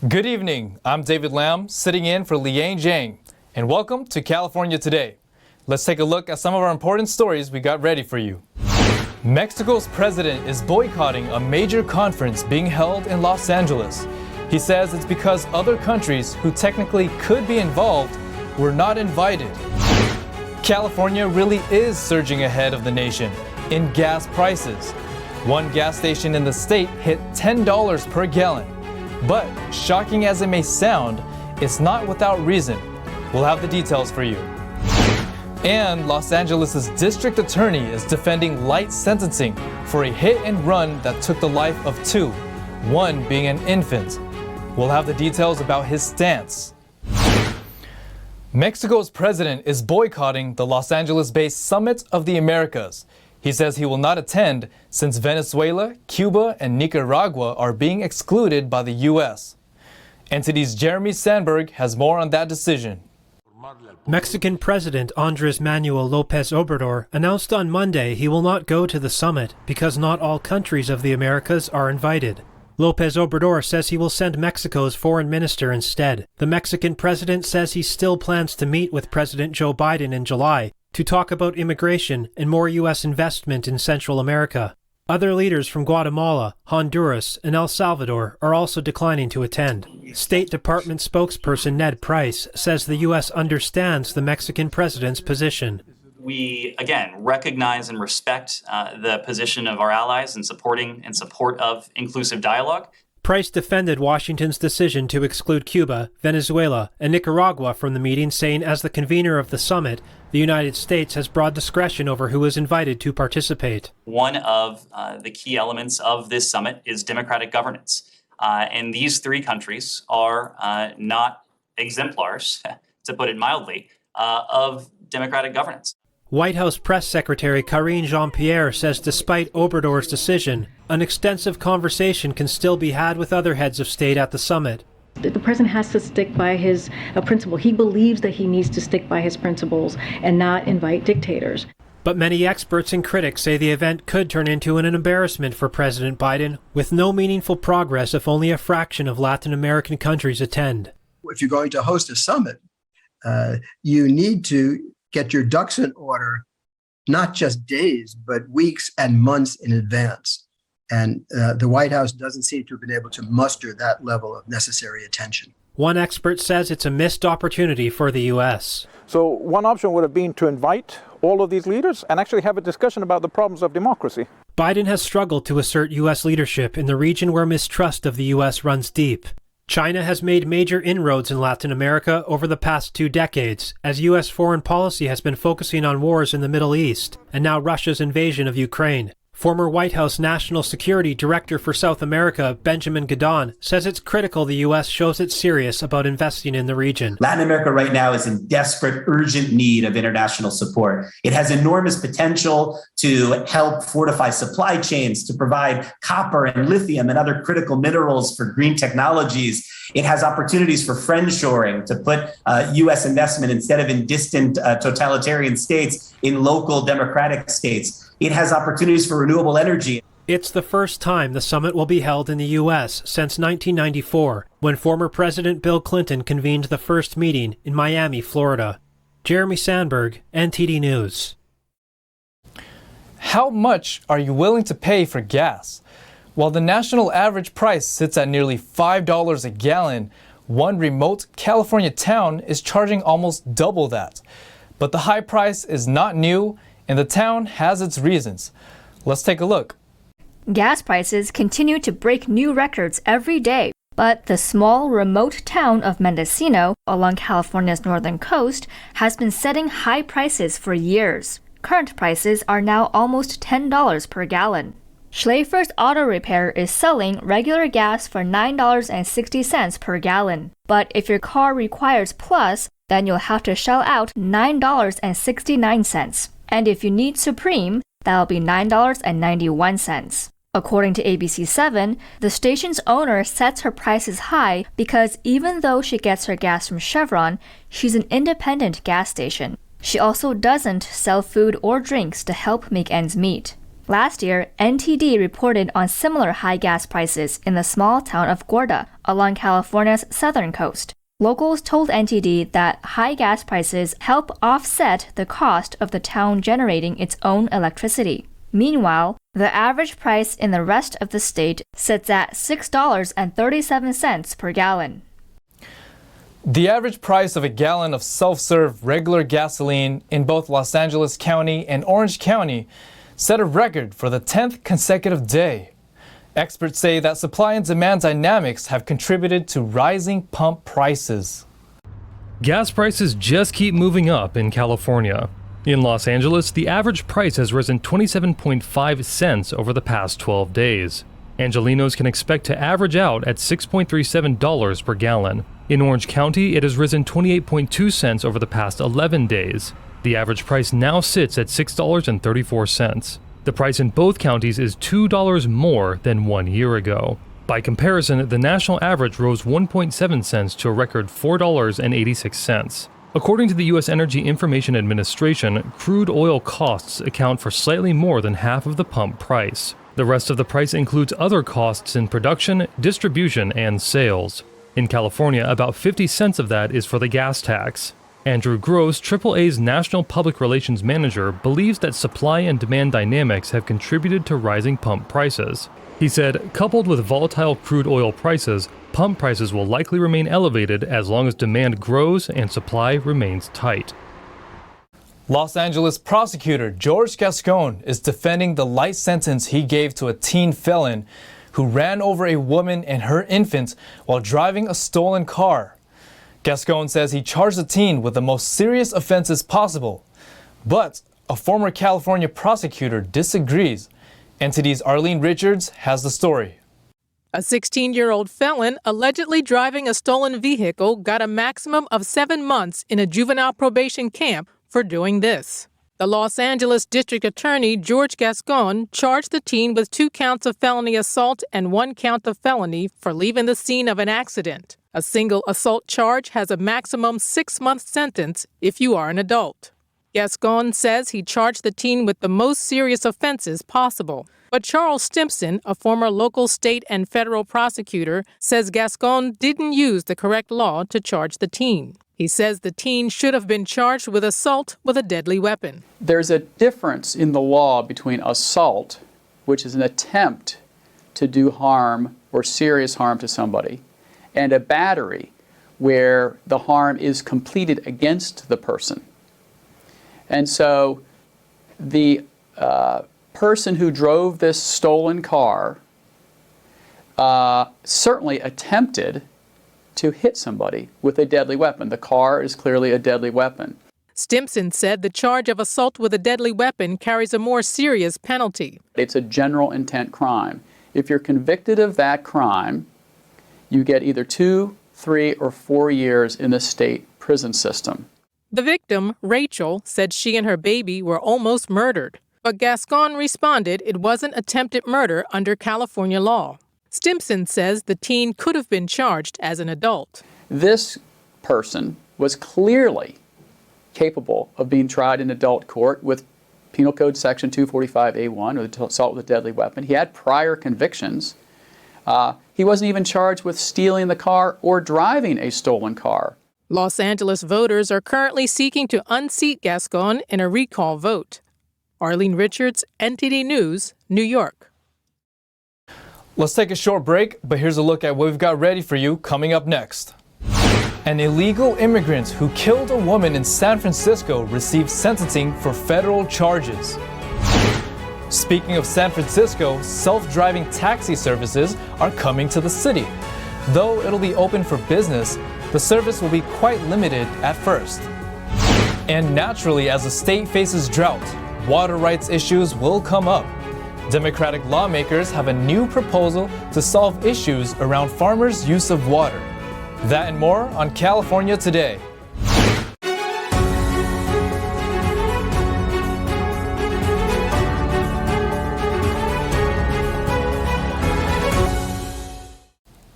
Good evening. I'm David Lam, sitting in for Liang Zhang, and welcome to California Today. Let's take a look at some of our important stories we got ready for you. Mexico's president is boycotting a major conference being held in Los Angeles. He says it's because other countries who technically could be involved were not invited. California really is surging ahead of the nation in gas prices. One gas station in the state hit $10 per gallon. But shocking as it may sound, it's not without reason. We'll have the details for you. And Los Angeles' district attorney is defending light sentencing for a hit and run that took the life of two, one being an infant. We'll have the details about his stance. Mexico's president is boycotting the Los Angeles-based Summit of the Americas. He says he will not attend since Venezuela, Cuba, and Nicaragua are being excluded by the U.S. NTD's Jeremy Sandberg has more on that decision. Mexican President Andrés Manuel López Obrador announced on Monday he will not go to the summit because not all countries of the Americas are invited. López Obrador says he will send Mexico's foreign minister instead. The Mexican president says he still plans to meet with President Joe Biden in July to talk about immigration and more U.S. investment in Central America. Other leaders from Guatemala, Honduras, and El Salvador are also declining to attend. State Department spokesperson Ned Price says the U.S. understands the Mexican president's position. We, again, recognize and respect the position of our allies in support of inclusive dialogue. Price defended Washington's decision to exclude Cuba, Venezuela, and Nicaragua from the meeting, saying as the convener of the summit, the United States has broad discretion over who is invited to participate. One of the key elements of this summit is democratic governance. And these three countries are not exemplars, to put it mildly, of democratic governance. White House Press Secretary Karine Jean-Pierre says despite Obrador's decision, an extensive conversation can still be had with other heads of state at the summit. The president has to stick by his principle. He believes that he needs to stick by his principles and not invite dictators. But many experts and critics say the event could turn into an embarrassment for President Biden, with no meaningful progress if only a fraction of Latin American countries attend. If you're going to host a summit, you need to get your ducks in order, not just days, but weeks and months in advance. And the White House doesn't seem to have been able to muster that level of necessary attention. One expert says it's a missed opportunity for the U.S. So one option would have been to invite all of these leaders and actually have a discussion about the problems of democracy. Biden has struggled to assert U.S. leadership in the region where mistrust of the U.S. runs deep. China has made major inroads in Latin America over the past 2 decades, as U.S. foreign policy has been focusing on wars in the Middle East, and now Russia's invasion of Ukraine. Former White House National Security Director for South America, Benjamin Gadon, says it's critical the U.S. shows it's serious about investing in the region. Latin America right now is in desperate, urgent need of international support. It has enormous potential to help fortify supply chains, to provide copper and lithium and other critical minerals for green technologies. It has opportunities for friendshoring, to put U.S. investment instead of in distant totalitarian states in local democratic states. It has opportunities for renewable energy. It's the first time the summit will be held in the U.S. since 1994, when former President Bill Clinton convened the first meeting in Miami, Florida. Jeremy Sandberg, NTD News. How much are you willing to pay for gas? While the national average price sits at nearly $5 a gallon, one remote California town is charging almost double that. But the high price is not new, and the town has its reasons. Let's take a look. Gas prices continue to break new records every day, but the small, remote town of Mendocino along California's northern coast has been setting high prices for years. Current prices are now almost $10 per gallon. Schleifer's Auto Repair is selling regular gas for $9.60 per gallon. But if your car requires Plus, then you'll have to shell out $9.69. And if you need Supreme, that'll be $9.91. According to ABC7, the station's owner sets her prices high because even though she gets her gas from Chevron, she's an independent gas station. She also doesn't sell food or drinks to help make ends meet. Last year, NTD reported on similar high gas prices in the small town of Gorda along California's southern coast. Locals told NTD that high gas prices help offset the cost of the town generating its own electricity. Meanwhile, the average price in the rest of the state sits at $6.37 per gallon. The average price of a gallon of self-serve regular gasoline in both Los Angeles County and Orange County set a record for the 10th consecutive day. Experts say that supply and demand dynamics have contributed to rising pump prices. Gas prices just keep moving up in California. In Los Angeles, the average price has risen 27.5 cents over the past 12 days. Angelinos can expect to average out at $6.37 per gallon. In Orange County, it has risen 28.2 cents over the past 11 days. The average price now sits at $6.34. The price in both counties is $2 more than 1 year ago. By comparison, the national average rose 1.7 cents to a record $4.86. According to the U.S. Energy Information Administration, crude oil costs account for slightly more than half of the pump price. The rest of the price includes other costs in production, distribution, and sales. In California, about 50 cents of that is for the gas tax. Andrew Gross, AAA's National Public Relations Manager, believes that supply and demand dynamics have contributed to rising pump prices. He said, coupled with volatile crude oil prices, pump prices will likely remain elevated as long as demand grows and supply remains tight. Los Angeles Prosecutor George Gascon is defending the light sentence he gave to a teen felon who ran over a woman and her infant while driving a stolen car. Gascon says he charged the teen with the most serious offenses possible. But a former California prosecutor disagrees. NTD's Arlene Richards has the story. A 16-year-old felon allegedly driving a stolen vehicle got a maximum of 7 months in a juvenile probation camp for doing this. The Los Angeles District Attorney George Gascon charged the teen with 2 counts of felony assault and 1 count of felony for leaving the scene of an accident. A single assault charge has a maximum 6-month sentence if you are an adult. Gascon says he charged the teen with the most serious offenses possible. But Charles Stimpson, a former local, state, and federal prosecutor, says Gascon didn't use the correct law to charge the teen. He says the teen should have been charged with assault with a deadly weapon. There's a difference in the law between assault, which is an attempt to do harm or serious harm to somebody, and a battery, where the harm is completed against the person. And so the person who drove this stolen car certainly attempted to hit somebody with a deadly weapon. The car is clearly a deadly weapon. Stimpson said the charge of assault with a deadly weapon carries a more serious penalty. It's a general intent crime. If you're convicted of that crime, you get either 2, 3, or 4 years in the state prison system. The victim, Rachel, said she and her baby were almost murdered. But Gascon responded it wasn't attempted murder under California law. Stimpson says the teen could have been charged as an adult. This person was clearly capable of being tried in adult court with Penal Code Section 245A1, or assault with a deadly weapon. He had prior convictions. He wasn't even charged with stealing the car or driving a stolen car. Los Angeles voters are currently seeking to unseat Gascon in a recall vote. Arlene Richards, NTD News, New York. Let's take a short break, but here's a look at what we've got ready for you coming up next. An illegal immigrant who killed a woman in San Francisco received sentencing for federal charges. Speaking of San Francisco, self-driving taxi services are coming to the city. Though it'll be open for business, the service will be quite limited at first. And naturally, as the state faces drought, water rights issues will come up. Democratic lawmakers have a new proposal to solve issues around farmers' use of water. That and more on California Today.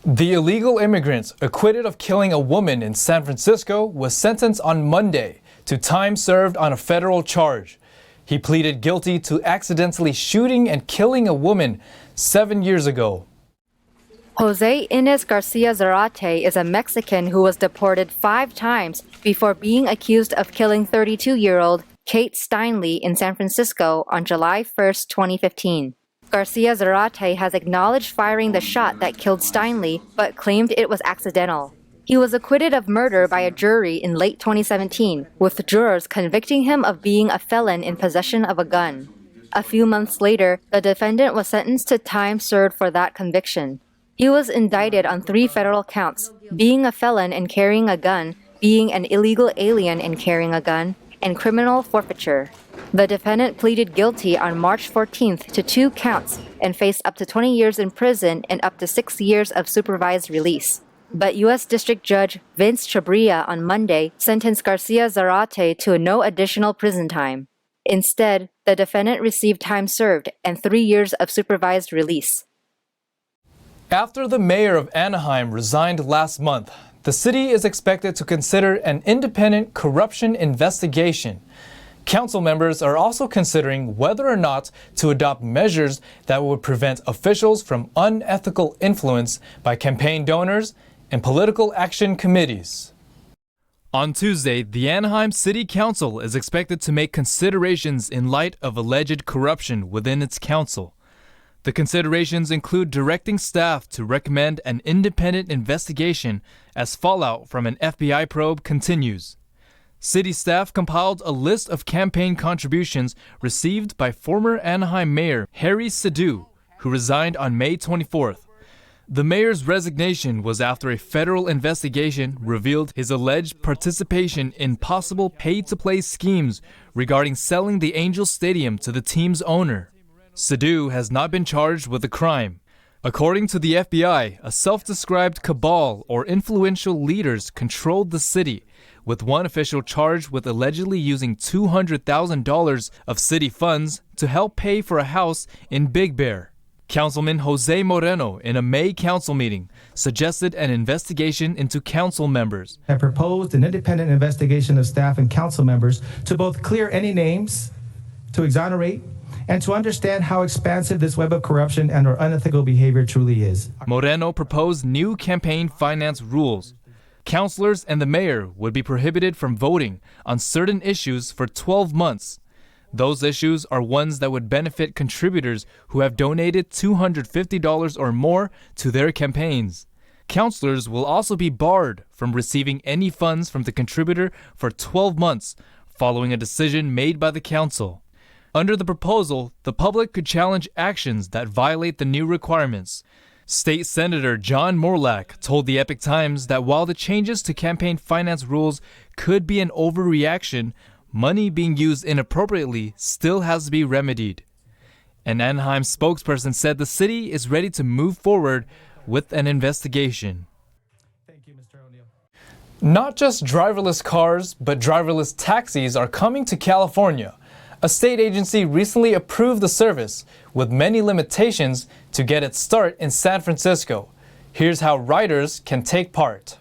The illegal immigrant acquitted of killing a woman in San Francisco was sentenced on Monday to time served on a federal charge. He pleaded guilty to accidentally shooting and killing a woman 7 years ago. Jose Inez Garcia Zarate is a Mexican who was deported 5 times before being accused of killing 32-year-old Kate Steinle in San Francisco on July 1, 2015. Garcia Zarate has acknowledged firing the shot that killed Steinle, but claimed it was accidental. He was acquitted of murder by a jury in late 2017, with jurors convicting him of being a felon in possession of a gun. A few months later, the defendant was sentenced to time served for that conviction. He was indicted on 3 federal counts: being a felon and carrying a gun, being an illegal alien and carrying a gun, and criminal forfeiture. The defendant pleaded guilty on March 14th to 2 counts and faced up to 20 years in prison and up to 6 years of supervised release. But U.S. District Judge Vince Chabria on Monday sentenced Garcia Zarate to no additional prison time. Instead, the defendant received time served and 3 years of supervised release. After the mayor of Anaheim resigned last month, the city is expected to consider an independent corruption investigation. Council members are also considering whether or not to adopt measures that would prevent officials from unethical influence by campaign donors and political action committees. On Tuesday, the Anaheim City Council is expected to make considerations in light of alleged corruption within its council. The considerations include directing staff to recommend an independent investigation as fallout from an FBI probe continues. City staff compiled a list of campaign contributions received by former Anaheim Mayor Harry Sidhu, who resigned on May 24th. The mayor's resignation was after a federal investigation revealed his alleged participation in possible pay-to-play schemes regarding selling the Angels Stadium to the team's owner. Sidhu has not been charged with the crime. According to the FBI, a self-described cabal or influential leaders controlled the city, with one official charged with allegedly using $200,000 of city funds to help pay for a house in Big Bear. Councilman Jose Moreno, in a May council meeting, suggested an investigation into council members. I proposed an independent investigation of staff and council members to both clear any names, to exonerate, and to understand how expansive this web of corruption and or unethical behavior truly is. Moreno proposed new campaign finance rules. Councilors and the mayor would be prohibited from voting on certain issues for 12 months. Those issues are ones that would benefit contributors who have donated $250 or more to their campaigns. Councilors will also be barred from receiving any funds from the contributor for 12 months following a decision made by the council. Under the proposal, the public could challenge actions that violate the new requirements. State Senator John Morlack told the Epic Times that while the changes to campaign finance rules could be an overreaction, money being used inappropriately still has to be remedied. An Anaheim spokesperson said the city is ready to move forward with an investigation. Thank you, Mr. O'Neill. Not just driverless cars, but driverless taxis are coming to California. A state agency recently approved the service, with many limitations, to get its start in San Francisco. Here's how riders can take part.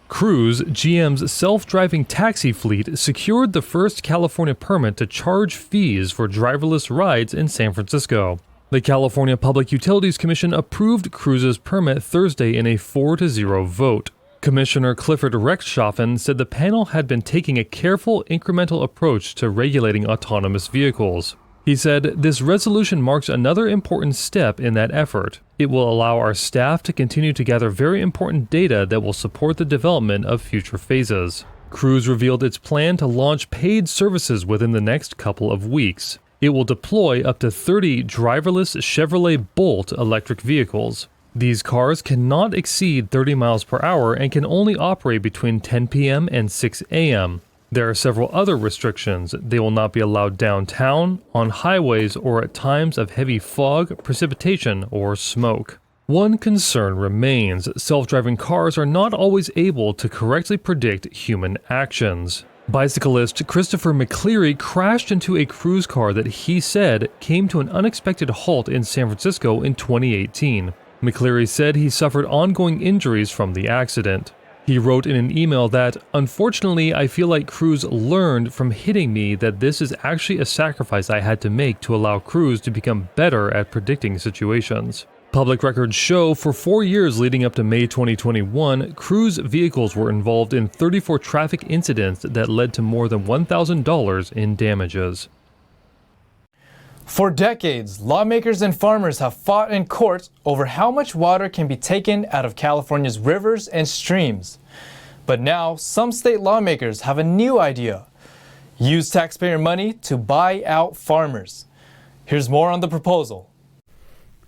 Cruise, GM's self-driving taxi fleet, secured the first California permit to charge fees for driverless rides in San Francisco. The California Public Utilities Commission approved Cruise's permit Thursday in a 4-0 vote. Commissioner Clifford Rechtschaffen said the panel had been taking a careful, incremental approach to regulating autonomous vehicles. He said, "This resolution marks another important step in that effort. It will allow our staff to continue to gather very important data that will support the development of future phases." Cruise revealed its plan to launch paid services within the next couple of weeks. It will deploy up to 30 driverless Chevrolet Bolt electric vehicles. These cars cannot exceed 30 miles per hour and can only operate between 10 p.m. and 6 a.m. There are several other restrictions. They will not be allowed downtown, on highways, or at times of heavy fog, precipitation, or smoke. One concern remains: self-driving cars are not always able to correctly predict human actions. Bicyclist Christopher McCleary crashed into a Cruise car that he said came to an unexpected halt in San Francisco in 2018. McCleary said he suffered ongoing injuries from the accident. He wrote in an email that, "Unfortunately, I feel like Cruz learned from hitting me that this is actually a sacrifice I had to make to allow Cruz to become better at predicting situations." Public records show for 4 years leading up to May 2021, Cruz vehicles were involved in 34 traffic incidents that led to more than $1,000 in damages. For decades, lawmakers and farmers have fought in court over how much water can be taken out of California's rivers and streams. But now, some state lawmakers have a new idea: use taxpayer money to buy out farmers. Here's more on the proposal.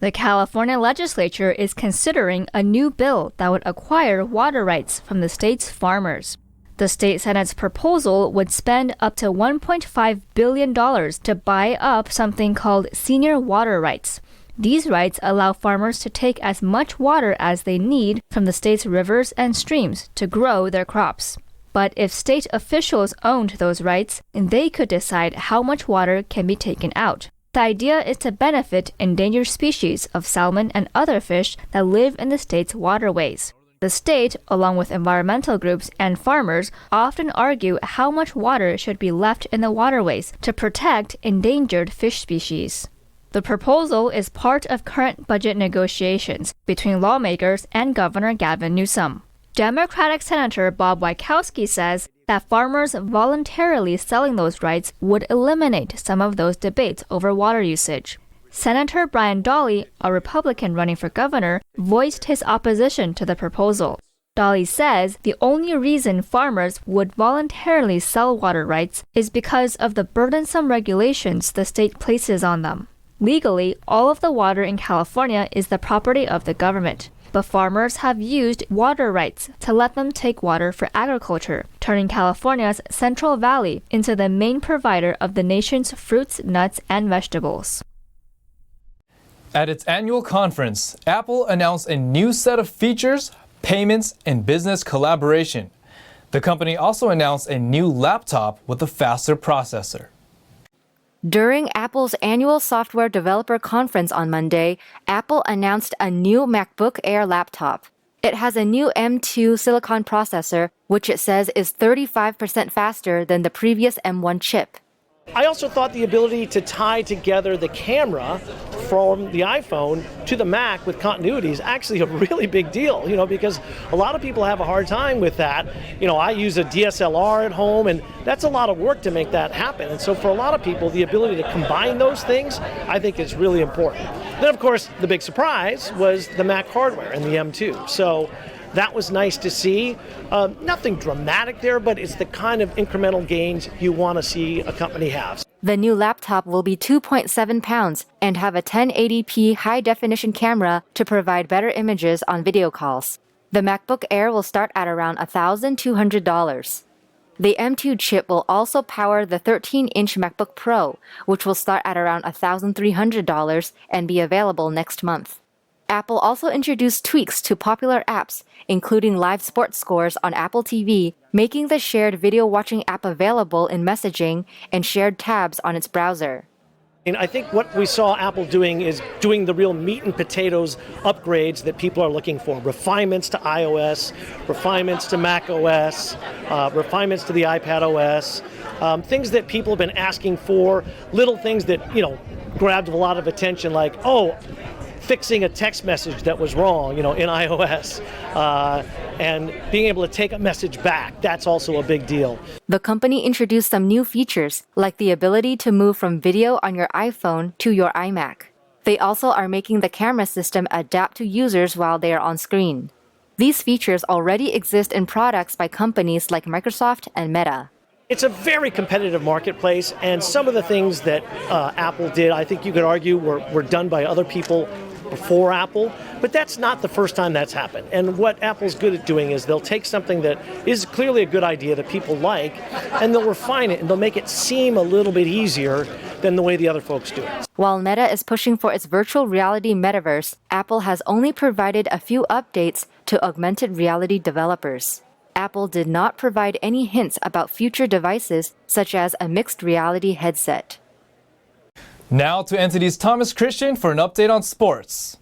The California legislature is considering a new bill that would acquire water rights from the state's farmers. The state Senate's proposal would spend up to $1.5 billion to buy up something called senior water rights. These rights allow farmers to take as much water as they need from the state's rivers and streams to grow their crops. But if state officials owned those rights, they could decide how much water can be taken out. The idea is to benefit endangered species of salmon and other fish that live in the state's waterways. The state, along with environmental groups and farmers, often argue how much water should be left in the waterways to protect endangered fish species. The proposal is part of current budget negotiations between lawmakers and Governor Gavin Newsom. Democratic Senator Bob Wieckowski says that farmers voluntarily selling those rights would eliminate some of those debates over water usage. Senator Brian Dahle, a Republican running for governor, voiced his opposition to the proposal. Dahle says the only reason farmers would voluntarily sell water rights is because of the burdensome regulations the state places on them. Legally, all of the water in California is the property of the government. But farmers have used water rights to let them take water for agriculture, turning California's Central Valley into the main provider of the nation's fruits, nuts, and vegetables. At its annual conference, Apple announced a new set of features, payments, and business collaboration. The company also announced a new laptop with a faster processor. During Apple's annual software developer conference on Monday, Apple announced a new MacBook Air laptop. It has a new M2 silicon processor, which it says is 35% faster than the previous M1 chip. I also thought the ability to tie together the camera from the iPhone to the Mac with continuity is actually a really big deal, because a lot of people have a hard time with that. I use a DSLR at home, and that's a lot of work to make that happen. And so for a lot of people, the ability to combine those things, I think is really important. Then, of course, the big surprise was the Mac hardware and the M2. So that was nice to see. Nothing dramatic there, but it's the kind of incremental gains you want to see a company have. The new laptop will be 2.7 pounds and have a 1080p high-definition camera to provide better images on video calls. The MacBook Air will start at around $1,200. The M2 chip will also power the 13-inch MacBook Pro, which will start at around $1,300 and be available next month. Apple also introduced tweaks to popular apps, including live sports scores on Apple TV, making the shared video watching app available in messaging and shared tabs on its browser. And I think what we saw Apple doing is doing the real meat and potatoes upgrades that people are looking for. Refinements to iOS, refinements to macOS, refinements to the iPad OS, things that people have been asking for, little things that, grabbed a lot of attention, like, fixing a text message that was wrong, in iOS, and being able to take a message back. That's also a big deal. The company introduced some new features, like the ability to move from video on your iPhone to your iMac. They also are making the camera system adapt to users while they are on screen. These features already exist in products by companies like Microsoft and Meta. It's a very competitive marketplace, and some of the things that Apple did, I think you could argue, were done by other people before Apple, but that's not the first time that's happened. And what Apple's good at doing is they'll take something that is clearly a good idea that people like, and they'll refine it, and they'll make it seem a little bit easier than the way the other folks do it. While Meta is pushing for its virtual reality metaverse, Apple has only provided a few updates to augmented reality developers. Apple did not provide any hints about future devices, such as a mixed reality headset. Now to NTD's Thomas Christian for an update on sports.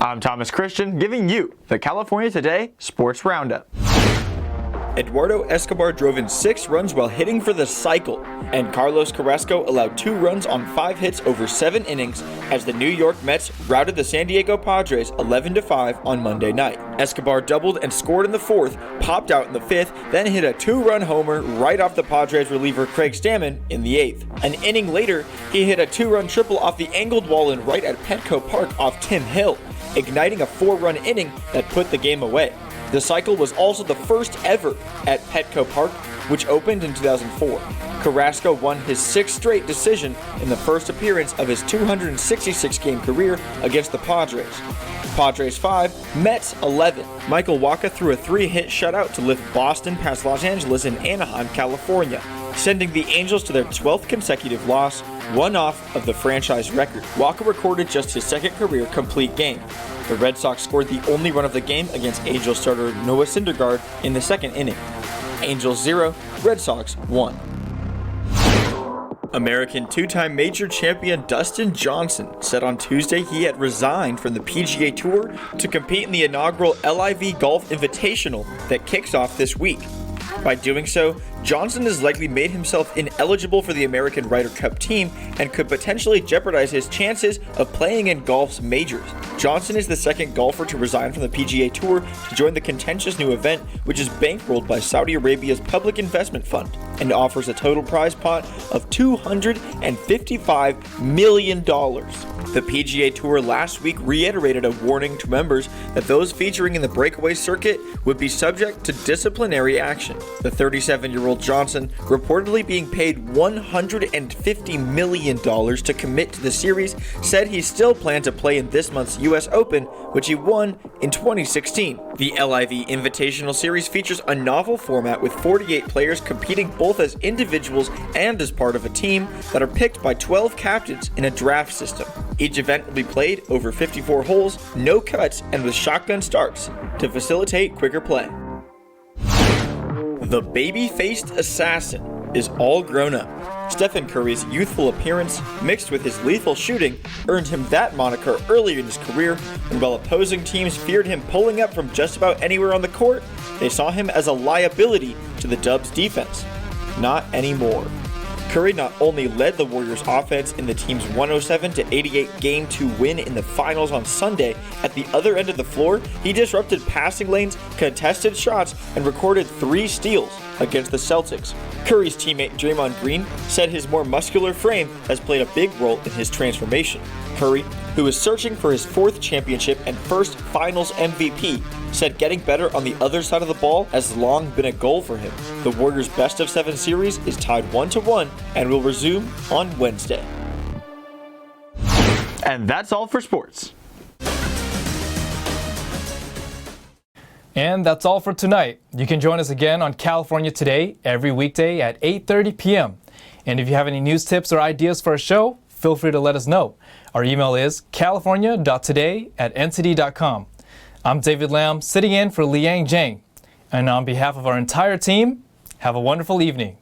I'm Thomas Christian, giving you the California Today Sports Roundup. Eduardo Escobar drove in 6 runs while hitting for the cycle, and Carlos Carrasco allowed 2 runs on 5 hits over 7 innings as the New York Mets routed the San Diego Padres 11-5 on Monday night. Escobar doubled and scored in the 4th, popped out in the 5th, then hit a 2-run homer right off the Padres reliever Craig Stammen in the 8th. An inning later, he hit a 2-run triple off the angled wall in right at Petco Park off Tim Hill, igniting a 4-run inning that put the game away. The cycle was also the first ever at Petco Park, which opened in 2004. Carrasco won his 6th straight decision in the first appearance of his 266-game career against the Padres. Padres 5, Mets 11. Michael Wacha threw a 3-hit shutout to lift Boston past Los Angeles in Anaheim, California, sending the Angels to their 12th consecutive loss, one off of the franchise record. Wacha recorded just his 2nd career complete game. The Red Sox scored the only run of the game against Angels starter Noah Syndergaard in the 2nd inning. Angels 0, Red Sox 1. American 2-time major champion Dustin Johnson said on Tuesday he had resigned from the PGA Tour to compete in the inaugural LIV Golf Invitational that kicks off this week. By doing so, Johnson has likely made himself ineligible for the American Ryder Cup team and could potentially jeopardize his chances of playing in golf's majors. Johnson is the 2nd golfer to resign from the PGA Tour to join the contentious new event, which is bankrolled by Saudi Arabia's Public Investment Fund and offers a total prize pot of $255 million. The PGA Tour last week reiterated a warning to members that those featuring in the breakaway circuit would be subject to disciplinary action. The 37-year-old Johnson, reportedly being paid $150 million to commit to the series, said he still planned to play in this month's US Open, which he won in 2016. The LIV Invitational Series features a novel format with 48 players competing both as individuals and as part of a team that are picked by 12 captains in a draft system. Each event will be played over 54 holes, no cuts, and with shotgun starts to facilitate quicker play. The baby-faced assassin is all grown up. Stephen Curry's youthful appearance, mixed with his lethal shooting, earned him that moniker earlier in his career, and while opposing teams feared him pulling up from just about anywhere on the court, they saw him as a liability to the Dubs' defense. Not anymore. Curry not only led the Warriors' offense in the team's 107-88 Game 2 win in the finals on Sunday, at the other end of the floor, he disrupted passing lanes, contested shots, and recorded 3 steals against the Celtics. Curry's teammate Draymond Green said his more muscular frame has played a big role in his transformation. Curry, who is searching for his 4th championship and first finals MVP, said getting better on the other side of the ball has long been a goal for him. The Warriors' best-of-7 series is tied 1-1 and will resume on Wednesday. And that's all for sports. And that's all for tonight. You can join us again on California Today every weekday at 8:30 p.m. And if you have any news tips or ideas for a show, feel free to let us know. Our email is california.today@ncd.com. I'm David Lamb, sitting in for Liang Zhang. And on behalf of our entire team, have a wonderful evening.